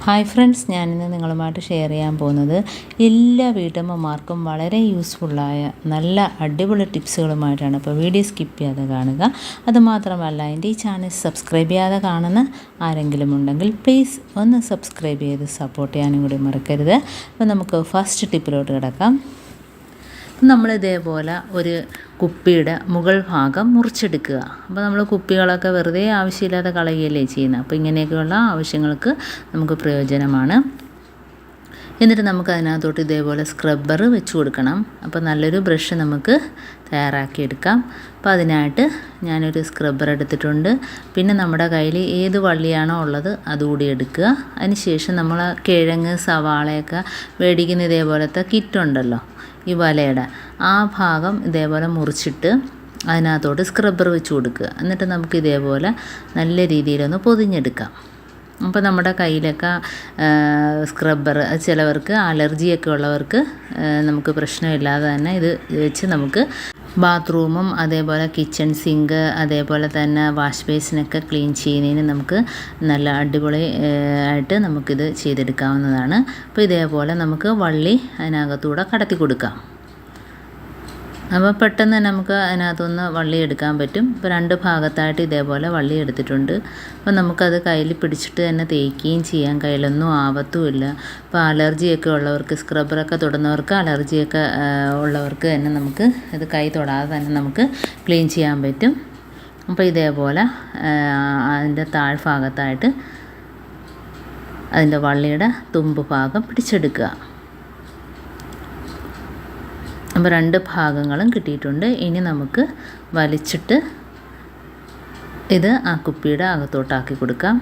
Hi friends, ഞാനിന്ന് നിങ്ങളുമായിട്ട് share ചെയ്യാൻ പോകുന്നത് എല്ലാ വീട്ടമ്മമാർക്കും വളരെ യൂസ്ഫുള്ളായ നല്ല അടിപൊളി ടിപ്സുകളുമായിട്ടാണ്. അപ്പോൾ വീഡിയോ സ്കിപ്പ് ചെയ്യാതെ കാണുക. അതുമാത്രമല്ല, എൻ്റെ ഈ ചാനൽ സബ്സ്ക്രൈബ് ചെയ്യാതെ കാണുന്ന ആരെങ്കിലും ഉണ്ടെങ്കിൽ പ്ലീസ് ഒന്ന് സബ്സ്ക്രൈബ് ചെയ്ത് സപ്പോർട്ട് ചെയ്യാനും കൂടി മറക്കരുത്. അപ്പോൾ നമുക്ക് ഫസ്റ്റ് ടിപ്പിലോട്ട് കിടക്കാം. നമ്മൾ ഇതേപോലെ ഒരു കുപ്പിയുടെ മുകൾ ഭാഗം മുറിച്ചെടുക്കുക. അപ്പോൾ നമ്മൾ കുപ്പികളൊക്കെ വെറുതെ ആവശ്യമില്ലാതെ കളയുകയല്ലേ ചെയ്യുന്നത്. അപ്പോൾ ഇങ്ങനെയൊക്കെയുള്ള ആവശ്യങ്ങൾക്ക് നമുക്ക് പ്രയോജനമാണ്. എന്നിട്ട് നമുക്ക് അതിനകത്തോട്ട് ഇതേപോലെ സ്ക്രബ്ബർ വെച്ച് കൊടുക്കണം. അപ്പോൾ നല്ലൊരു ബ്രഷ് നമുക്ക് തയ്യാറാക്കിയെടുക്കാം. അപ്പോൾ അതിനായിട്ട് ഞാനൊരു സ്ക്രബ്ബർ എടുത്തിട്ടുണ്ട്. പിന്നെ നമ്മുടെ കയ്യിൽ ഏത് വള്ളിയാണോ ഉള്ളത് അതുകൂടി എടുക്കുക. അതിനുശേഷം നമ്മൾ കിഴങ്ങ്, സവാളയൊക്കെ മേടിക്കുന്ന ഇതേപോലത്തെ കിറ്റുണ്ടല്ലോ, ഈ വലയുടെ ആ ഭാഗം ഇതേപോലെ മുറിച്ചിട്ട് അതിനകത്തോട്ട് സ്ക്രബ്ബർ വെച്ച് കൊടുക്കുക. എന്നിട്ട് നമുക്ക് ഇതേപോലെ നല്ല രീതിയിലൊന്ന് പൊതിഞ്ഞെടുക്കാം. അപ്പോൾ നമ്മുടെ കയ്യിലൊക്കെ സ്ക്രബ്ബർ, ചിലവർക്ക് അലർജിയൊക്കെ ഉള്ളവർക്ക് നമുക്ക് പ്രശ്നമില്ലാതെ തന്നെ ഇത് വെച്ച് നമുക്ക് ബാത്റൂമും അതേപോലെ കിച്ചൺ സിങ്ക്, അതേപോലെ തന്നെ വാഷ് ബേസിനൊക്കെ ക്ലീൻ ചെയ്യുന്നതിന് നമുക്ക് നല്ല അടിപൊളി ആയിട്ട് നമുക്കിത് ചെയ്തെടുക്കാവുന്നതാണ്. അപ്പോൾ ഇതേപോലെ നമുക്ക് വള്ളി അതിനകത്തൂടെ കടത്തി കൊടുക്കാം. അപ്പോൾ പെട്ടെന്ന് തന്നെ നമുക്ക് അതിനകത്തുനിന്ന് വള്ളി എടുക്കാൻ പറ്റും. ഇപ്പോൾ രണ്ട് ഭാഗത്തായിട്ട് ഇതേപോലെ വള്ളി എടുത്തിട്ടുണ്ട്. അപ്പോൾ നമുക്കത് കയ്യിൽ പിടിച്ചിട്ട് തന്നെ തേക്കുകയും ചെയ്യാം. കയ്യിലൊന്നും ആവത്തുമില്ല. അപ്പോൾ അലർജിയൊക്കെ ഉള്ളവർക്ക്, സ്ക്രബ്ബറൊക്കെ തൊടുന്നവർക്ക്, അലർജിയൊക്കെ ഉള്ളവർക്ക് തന്നെ നമുക്ക് ഇത് കൈ തൊടാതെ തന്നെ നമുക്ക് ക്ലീൻ ചെയ്യാൻ പറ്റും. അപ്പോൾ ഇതേപോലെ അതിൻ്റെ താഴ്ഭാഗത്തായിട്ട് അതിൻ്റെ വള്ളിയുടെ തുമ്പ് ഭാഗം പിടിച്ചെടുക്കുക. അപ്പോൾ രണ്ട് ഭാഗങ്ങളും കിട്ടിയിട്ടുണ്ട്. ഇനി നമുക്ക് വലിച്ചിട്ട് ഇത് ആ കുപ്പിയുടെ അകത്തോട്ടാക്കി കൊടുക്കാം.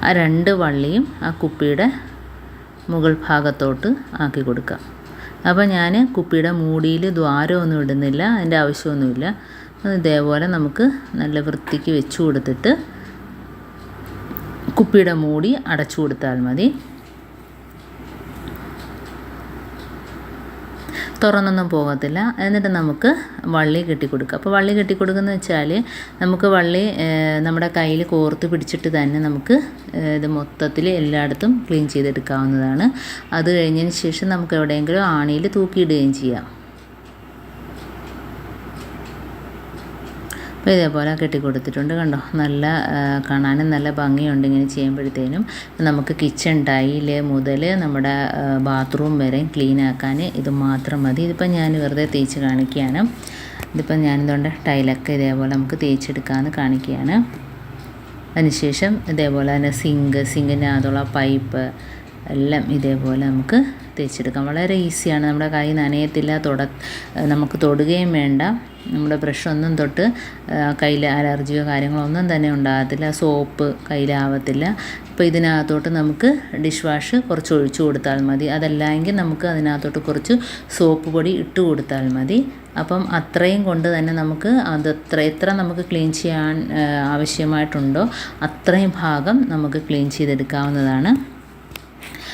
ആ രണ്ട് വള്ളിയും ആ കുപ്പിയുടെ മുകൾ ഭാഗത്തോട്ട് ആക്കി കൊടുക്കാം. അപ്പോൾ ഞാൻ കുപ്പിയുടെ മൂടിയിൽ ദ്വാരമൊന്നും ഇടുന്നില്ല, അതിൻ്റെ ആവശ്യമൊന്നുമില്ല. ഇതേപോലെ നമുക്ക് നല്ല വൃത്തിക്ക് വെച്ച് കൊടുത്തിട്ട് കുപ്പിയുടെ മൂടി അടച്ചു കൊടുത്താൽ മതി. തുറന്നൊന്നും പോകത്തില്ല. എന്നിട്ട് നമുക്ക് വള്ളി കെട്ടിക്കൊടുക്കുക. അപ്പോൾ വള്ളി കെട്ടിക്കൊടുക്കുന്നത് വെച്ചാൽ നമുക്ക് വള്ളി നമ്മുടെ കയ്യിൽ കോർത്ത് പിടിച്ചിട്ട് തന്നെ നമുക്ക് ഇത് മൊത്തത്തിൽ എല്ലായിടത്തും ക്ലീൻ ചെയ്തെടുക്കാവുന്നതാണ്. അത് കഴിഞ്ഞതിന് ശേഷം നമുക്ക് എവിടെയെങ്കിലും ആണിയിൽ തൂക്കിയിടുകയും ചെയ്യാം. അപ്പോൾ ഇതേപോലെ കെട്ടിക്കൊടുത്തിട്ടുണ്ട്. കണ്ടോ, നല്ല കാണാനും നല്ല ഭംഗിയുണ്ട് ഇങ്ങനെ ചെയ്യുമ്പോഴത്തേനും. നമുക്ക് കിച്ചൺ ടൈൽ മുതൽ നമ്മുടെ ബാത്റൂം വരെ ക്ലീൻ ആക്കാൻ ഇത് മാത്രം മതി. ഇതിപ്പോൾ ഞാൻ വെറുതെ തേച്ച് കാണിക്കുകയാണ്. ഇതിപ്പോൾ ഞാനിതുകൊണ്ട് ടൈലൊക്കെ ഇതേപോലെ നമുക്ക് തേച്ചെടുക്കാമെന്ന് കാണിക്കുകയാണ്. അതിനുശേഷം ഇതേപോലെ തന്നെ സിങ്കിൻ്റെ അതുള്ള പൈപ്പ് എല്ലാം ഇതേപോലെ നമുക്ക് തേച്ചെടുക്കാം. വളരെ ഈസിയാണ്. നമ്മുടെ കൈ നനയത്തില്ല, നമുക്ക് തൊടുകയും വേണ്ട. നമ്മുടെ ബ്രഷൊന്നും തൊട്ട് കയ്യിൽ അലർജിയോ കാര്യങ്ങളോ ഒന്നും തന്നെ ഉണ്ടാകത്തില്ല. സോപ്പ് കയ്യിലാവത്തില്ല. ഇപ്പോൾ ഇതിനകത്തോട്ട് നമുക്ക് ഡിഷ് വാഷ് കുറച്ച് ഒഴിച്ചു കൊടുത്താൽ മതി. അതല്ലെങ്കിൽ നമുക്ക് അതിനകത്തോട്ട് കുറച്ച് സോപ്പ് പൊടി ഇട്ട് കൊടുത്താൽ മതി. അപ്പം അത്രയും കൊണ്ട് തന്നെ നമുക്ക് അത് എത്ര നമുക്ക് ക്ലീൻ ചെയ്യാൻ ആവശ്യമായിട്ടുണ്ടോ അത്രയും ഭാഗം നമുക്ക് ക്ലീൻ ചെയ്തെടുക്കാവുന്നതാണ്.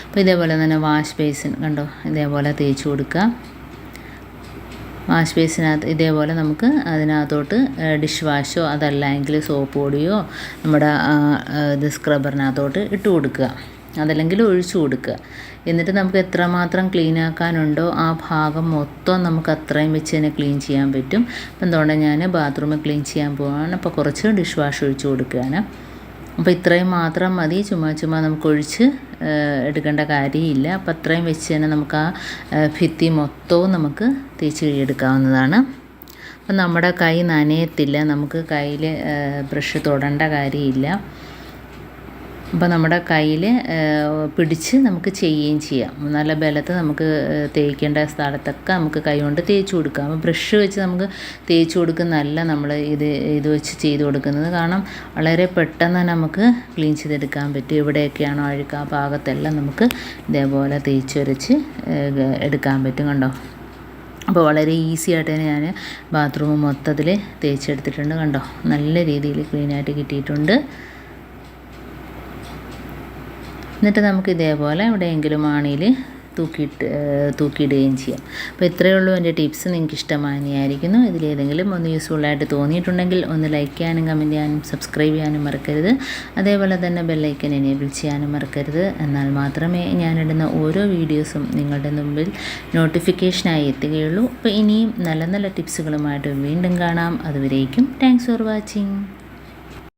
അപ്പോൾ ഇതേപോലെ തന്നെ വാഷ് ബേസിൻ കണ്ടോ, ഇതേപോലെ തേച്ച് കൊടുക്കുക. വാഷ് ബേസിനകത്ത് ഇതേപോലെ നമുക്ക് അതിനകത്തോട്ട് ഡിഷ് വാഷോ അതല്ലെങ്കിൽ സോപ്പ് പൊടിയോ നമ്മുടെ ഇത് സ്ക്രബ്ബറിനകത്തോട്ട് ഇട്ട് കൊടുക്കുക, അതല്ലെങ്കിൽ ഒഴിച്ചു കൊടുക്കുക. എന്നിട്ട് നമുക്ക് എത്രമാത്രം ക്ലീൻ ആക്കാനുണ്ടോ ആ ഭാഗം മൊത്തം നമുക്ക് അത്രയും വെച്ച് തന്നെ ക്ലീൻ ചെയ്യാൻ പറ്റും. അപ്പം എന്തുകൊണ്ട് ഞാൻ ബാത്റൂമിൽ ക്ലീൻ ചെയ്യാൻ പോവുകയാണ്. അപ്പോൾ കുറച്ച് ഡിഷ് വാഷ് ഒഴിച്ച് കൊടുക്കുകയാണ്. അപ്പോൾ ഇത്രയും മാത്രം മതി. ചുമ്മാ നമുക്ക് ഒഴിച്ച് എടുക്കേണ്ട കാര്യമില്ല. അപ്പോൾ അത്രയും വെച്ച് തന്നെ നമുക്ക് ആ ഭിത്തി മൊത്തവും നമുക്ക് തേച്ച് കഴുകിയെടുക്കാവുന്നതാണ്. അപ്പം നമ്മുടെ കൈ നനയത്തില്ല, നമുക്ക് കയ്യിൽ ബ്രഷ് തൊടേണ്ട കാര്യമില്ല. അപ്പോൾ നമ്മുടെ കയ്യിൽ പിടിച്ച് നമുക്ക് ചെയ്യുകയും ചെയ്യാം. നല്ല ബലത്ത് നമുക്ക് തേക്കേണ്ട സ്ഥലത്തൊക്കെ നമുക്ക് കൈ കൊണ്ട് തേച്ച് കൊടുക്കാം. അപ്പോൾ ബ്രഷ് വെച്ച് നമുക്ക് തേച്ച് കൊടുക്കുന്നതല്ല നമ്മൾ ഇത് വെച്ച് ചെയ്ത് കൊടുക്കുന്നത്. കാരണം വളരെ പെട്ടെന്ന് തന്നെ നമുക്ക് ക്ലീൻ ചെയ്തെടുക്കാൻ പറ്റും. എവിടെയൊക്കെയാണോ അഴുക്ക് ആ ഭാഗത്തെല്ലാം നമുക്ക് ഇതേപോലെ തേച്ചൊരച്ച് എടുക്കാൻ പറ്റും. കണ്ടോ, അപ്പോൾ വളരെ ഈസി ആയിട്ട് തന്നെ ഞാൻ ബാത്റൂം മൊത്തത്തിൽ തേച്ചെടുത്തിട്ടുണ്ട്. കണ്ടോ, നല്ല രീതിയിൽ ക്ലീനായിട്ട് കിട്ടിയിട്ടുണ്ട്. എന്നിട്ട് നമുക്ക് ഇതേപോലെ എവിടെയെങ്കിലും ആണിയിൽ തൂക്കിയിടുകയും ചെയ്യാം. അപ്പോൾ ഇത്രയേ ഉള്ളൂ എൻ്റെ ടിപ്സ്. നിങ്ങൾക്ക് ഇഷ്ടമായിരിക്കുന്നു. ഇതിലേതെങ്കിലും ഒന്ന് യൂസ്ഫുള്ളായിട്ട് തോന്നിയിട്ടുണ്ടെങ്കിൽ ഒന്ന് ലൈക്ക് ചെയ്യാനും കമൻറ്റ് ചെയ്യാനും സബ്സ്ക്രൈബ് ചെയ്യാനും മറക്കരുത്. അതേപോലെ തന്നെ ബെല്ലൈക്കൻ എനേബിൾ ചെയ്യാനും മറക്കരുത്. എന്നാൽ മാത്രമേ ഞാനിടുന്ന ഓരോ വീഡിയോസും നിങ്ങളുടെ മുമ്പിൽ നോട്ടിഫിക്കേഷനായി എത്തുകയുള്ളൂ. അപ്പോൾ ഇനിയും നല്ല നല്ല ടിപ്സുകളുമായിട്ട് വീണ്ടും കാണാം. അതുവരേക്കും താങ്ക്സ് ഫോർ വാച്ചിങ്.